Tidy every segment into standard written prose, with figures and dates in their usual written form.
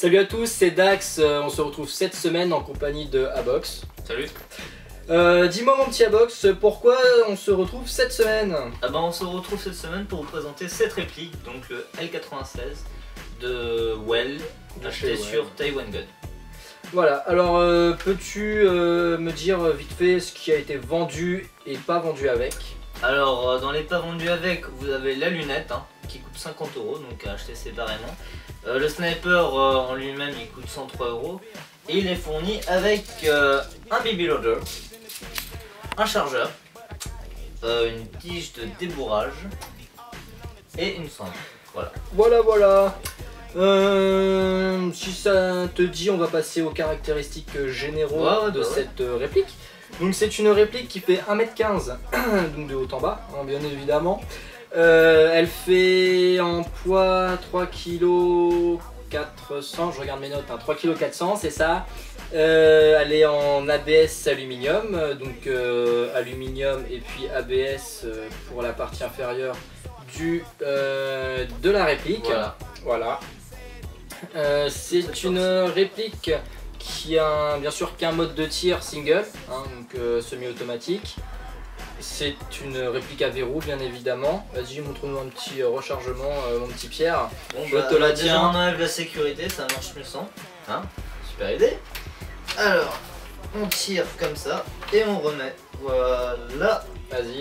Salut à tous, c'est Dax, on se retrouve cette semaine en compagnie de Abox. Salut. Dis-moi mon petit Abox, pourquoi on se retrouve cette semaine? Ah bah on se retrouve cette semaine pour vous présenter cette réplique, donc le L96 de Well, acheté sur Taiwan Gun. Voilà, alors peux-tu me dire vite fait ce qui a été vendu et pas vendu avec? Alors dans les pas vendus avec, vous avez la lunette qui coûte 50 €, donc à acheter séparément. Le sniper en lui-même il coûte 103 € et il est fourni avec un baby loader, un chargeur, une tige de débourrage et une sangle. Voilà. Si ça te dit, on va passer aux caractéristiques généraux de cette réplique. Donc c'est une réplique qui fait 1m15, donc de haut en bas, bien évidemment. Elle fait en poids 3,4 kg, je regarde mes notes, 3,4 kg, c'est ça. Elle est en ABS aluminium, donc aluminium et puis ABS pour la partie inférieure de la réplique. Voilà. C'est une réplique qui a bien sûr qu'un mode de tir single, donc semi-automatique. C'est une réplique à verrou bien évidemment. Vas-y, montre-nous un petit rechargement, mon petit Pierre. Bon, je te la tiens, on enlève la sécurité, ça marche mieux sans. Super idée. Alors, on tire comme ça et on remet. Voilà. Vas-y.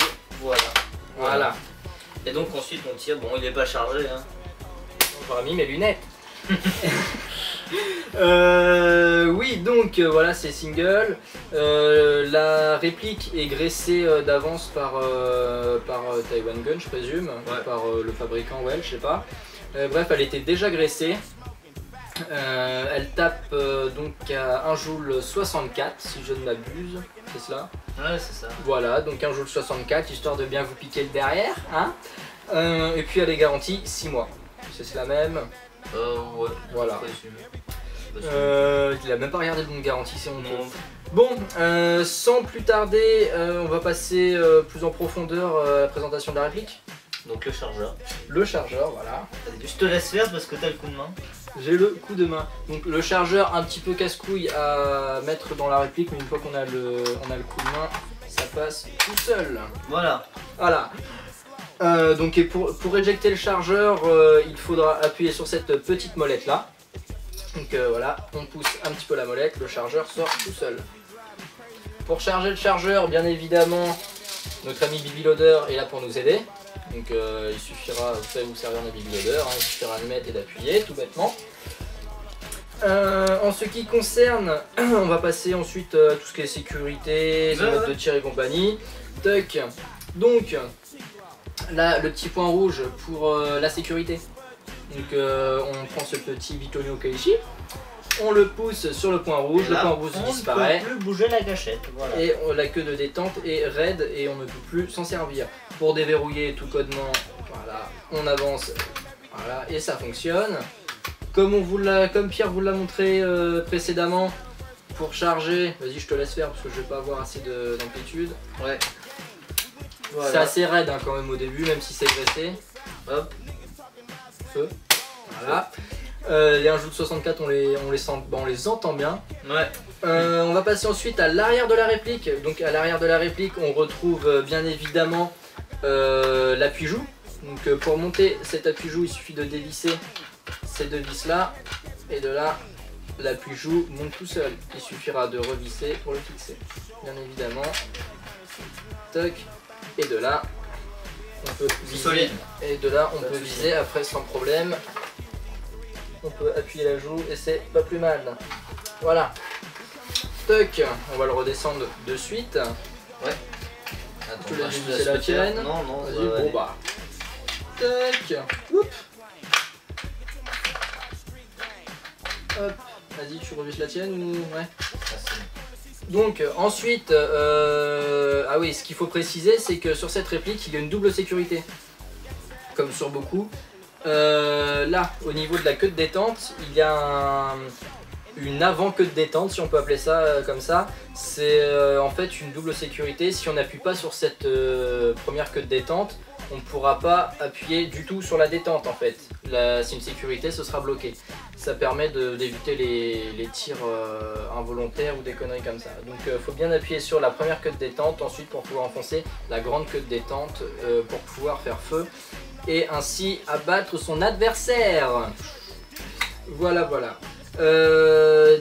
Voilà. Et donc ensuite on tire. Bon, il n'est pas chargé. J'aurais mis mes lunettes. Oui, donc voilà, c'est single. La réplique est graissée d'avance par Taiwan Gun, je présume, par le fabricant Well, je sais pas. Bref, elle était déjà graissée. Elle tape donc à 1,64 J si je ne m'abuse, c'est cela? Ouais, c'est ça. Voilà, donc 1,64 J histoire de bien vous piquer le derrière. Et puis elle est garantie 6 mois. C'est cela même? Ouais. Voilà. Il a même pas regardé le bon de garantie, c'est honteux. Bon, sans plus tarder, on va passer plus en profondeur à la présentation de la réplique. Donc le chargeur. Le chargeur, voilà. Je te laisse faire parce que t'as le coup de main. J'ai le coup de main. Donc le chargeur un petit peu casse-couille à mettre dans la réplique, mais une fois qu'on a le coup de main, ça passe tout seul. Voilà. Donc et pour éjecter le chargeur, il faudra appuyer sur cette petite molette là. Donc voilà, on pousse un petit peu la molette, le chargeur sort tout seul. Pour charger le chargeur, bien évidemment, notre ami Baby Loader est là pour nous aider. Donc il suffira, vous savez vous servir d'un Baby Loader, il suffira de mettre et d'appuyer tout bêtement. En ce qui concerne, on va passer ensuite à tout ce qui est sécurité, mode de tir et compagnie. Tuck. Donc là, le petit point rouge pour la sécurité. Donc on prend ce petit bitonio Kaishi, on le pousse sur le point rouge, le point rouge disparaît. On ne peut plus bouger la gâchette. Voilà. Et la queue de détente est raide et on ne peut plus s'en servir. Pour déverrouiller tout codement, voilà, on avance, voilà, et ça fonctionne. Comme Pierre vous l'a montré précédemment, pour charger, vas-y je te laisse faire parce que je vais pas avoir assez d'amplitude. Ouais. Voilà. C'est assez raide quand même au début, même si c'est graissé. Hop. Feu. Voilà. Les 1,64 on les entend bien. Ouais. On va passer ensuite à l'arrière de la réplique. Donc à l'arrière de la réplique on retrouve bien évidemment l'appui-joue. Donc pour monter cet appui-joue il suffit de dévisser ces deux vis là. Et de là l'appui-joue monte tout seul. Il suffira de revisser pour le fixer. Bien évidemment. Toc. Et de là on peut viser. Et de là on peut viser après sans problème. On peut appuyer la joue et c'est pas plus mal. Voilà. Toc, on va le redescendre de suite. Ouais. Attends, tu laisses visser la tienne. Non, vas-y, bon bah. Toc. Oup. Hop. Vas-y, tu revisses la tienne ou. Ouais. Donc ensuite, ah oui, ce qu'il faut préciser, c'est que sur cette réplique, il y a une double sécurité. Comme sur beaucoup. Là, au niveau de la queue de détente, il y a une avant-queue de détente, si on peut appeler ça comme ça. C'est en fait une double sécurité. Si on n'appuie pas sur cette première queue de détente, on ne pourra pas appuyer du tout sur la détente en fait. C'est une sécurité, ce sera bloqué. Ça permet d'éviter les tirs involontaires ou des conneries comme ça. Donc il faut bien appuyer sur la première queue de détente, ensuite pour pouvoir enfoncer la grande queue de détente pour pouvoir faire feu et ainsi abattre son adversaire. Voilà, voilà.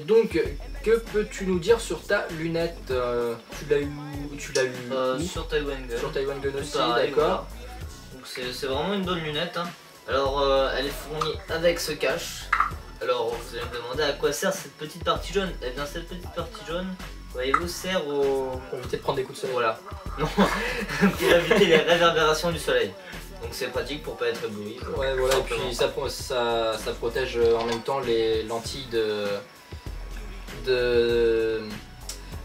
Donc, que peux-tu nous dire sur ta lunette? Tu l'as eu où? Sur Taiwan Gun. Sur Taiwan Gun aussi, Pareil, d'accord. Voilà. Donc c'est vraiment une bonne lunette. Hein. Alors elle est fournie avec ce cache. Alors vous allez me demander à quoi sert cette petite partie jaune. Eh bien cette petite partie jaune, voyez-vous, sert au... Pour éviter de prendre des coups de soleil. Voilà. Non, pour éviter les réverbérations du soleil. Donc c'est pratique pour pas être ébloui. Ouais, voilà, et puis ça protège en même temps les lentilles de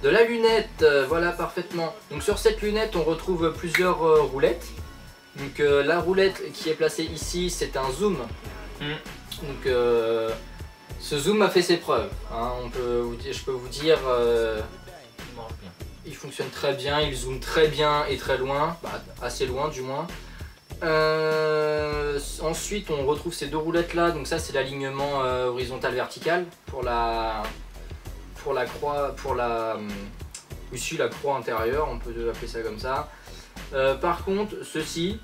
la lunette. Voilà, parfaitement. Donc sur cette lunette, on retrouve plusieurs roulettes. Donc la roulette qui est placée ici, c'est un zoom. Donc ce zoom a fait ses preuves. Hein. Je peux vous dire, il fonctionne très bien, il zoome très bien et très loin, bah, assez loin du moins. Ensuite on retrouve ces deux roulettes là, donc ça c'est l'alignement horizontal vertical pour la croix, ici la croix intérieure, on peut appeler ça comme ça. Par contre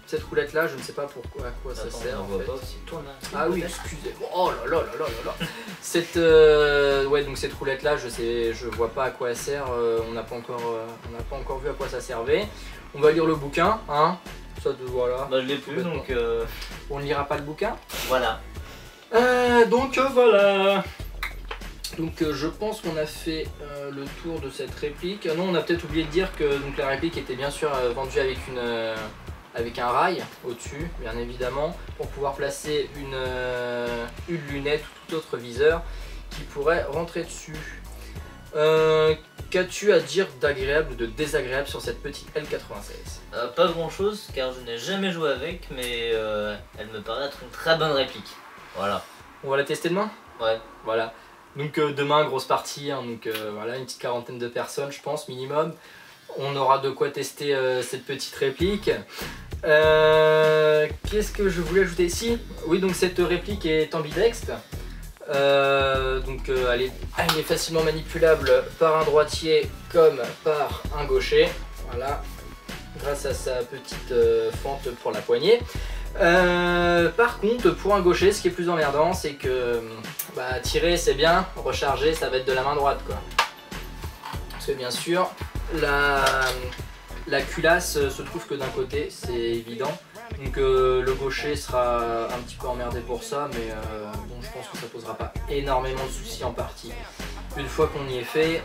cette roulette là, je ne sais pas pourquoi, à quoi ça sert en fait. Pas aussi. Tourne, hein. Ah oui, excusez-moi, oh là là là là là là. Ouais, donc cette roulette là, je vois pas à quoi elle sert, on n'a pas encore vu à quoi ça servait. On va lire le bouquin, hein. Ça voilà. Bah je l'ai plus donc on ne lira pas le bouquin. Voilà. Donc voilà. Donc je pense qu'on a fait le tour de cette réplique. Non, on a peut-être oublié de dire que donc, la réplique était bien sûr vendue avec un rail au-dessus, bien évidemment, pour pouvoir placer une lunette ou tout autre viseur qui pourrait rentrer dessus. Qu'as-tu à dire d'agréable ou de désagréable sur cette petite L96? Pas grand chose car je n'ai jamais joué avec, mais elle me paraît être une très bonne réplique. Voilà. On va la tester demain? Ouais. Voilà. Donc demain, grosse partie, hein, donc voilà, une petite quarantaine de personnes je pense minimum. On aura de quoi tester cette petite réplique. Qu'est-ce que je voulais ajouter? Si, oui, donc cette réplique est ambidextre. Donc elle est facilement manipulable par un droitier comme par un gaucher. Voilà, grâce à sa petite fente pour la poignée. Par contre, pour un gaucher, ce qui est plus emmerdant, c'est que tirer c'est bien, recharger ça va être de la main droite quoi. Parce que bien sûr, la culasse se trouve que d'un côté, c'est évident. Donc le gaucher sera un petit peu emmerdé pour ça, mais bon, je pense que ça posera pas énormément de soucis en partie. Une fois qu'on y est fait,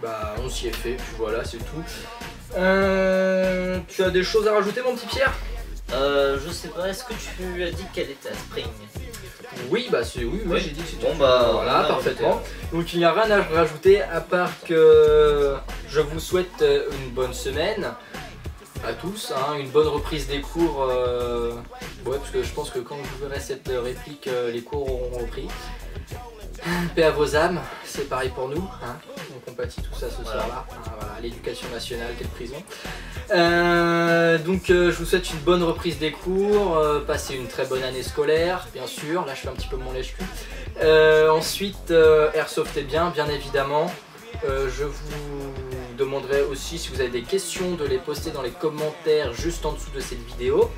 bah on s'y est fait, puis voilà, c'est tout. Tu as des choses à rajouter mon petit Pierre? Je sais pas, est-ce que tu as dit qu'elle était à Spring? Oui, bah c'est oui, j'ai dit que c'était bon, bah voilà, parfaitement. Donc il n'y a rien à rajouter à part que je vous souhaite une bonne semaine à tous, hein, une bonne reprise des cours. Ouais, parce que je pense que quand vous verrez cette réplique, les cours auront repris. Paix à vos âmes, c'est pareil pour nous, hein. On compatit tout ça ce soir-là. Hein, voilà, l'éducation nationale, quelle prison. Donc je vous souhaite une bonne reprise des cours, passez une très bonne année scolaire, bien sûr. Là je fais un petit peu mon lèche-cul. Ensuite, airsoftez bien évidemment. Je vous demanderai aussi, si vous avez des questions, de les poster dans les commentaires juste en dessous de cette vidéo.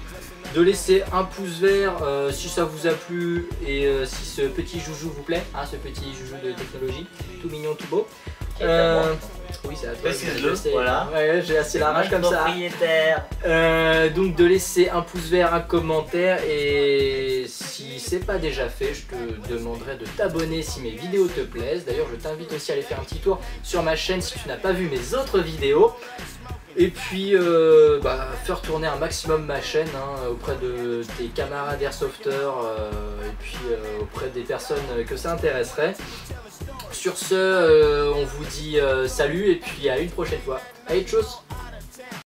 De laisser un pouce vert si ça vous a plu et si ce petit joujou vous plaît, hein, ce petit joujou de technologie, tout mignon, tout beau. Oui, c'est à toi. Précise-le, voilà. Ouais, j'ai assez la rage comme ça. Propriétaire. Donc de laisser un pouce vert, un commentaire, et si c'est pas déjà fait, je te demanderai de t'abonner si mes vidéos te plaisent. D'ailleurs, je t'invite aussi à aller faire un petit tour sur ma chaîne si tu n'as pas vu mes autres vidéos. Et puis faire tourner un maximum ma chaîne, hein, auprès de tes camarades airsofters et puis auprès des personnes que ça intéresserait. Sur ce, on vous dit salut et puis à une prochaine fois. Allez, tchuss!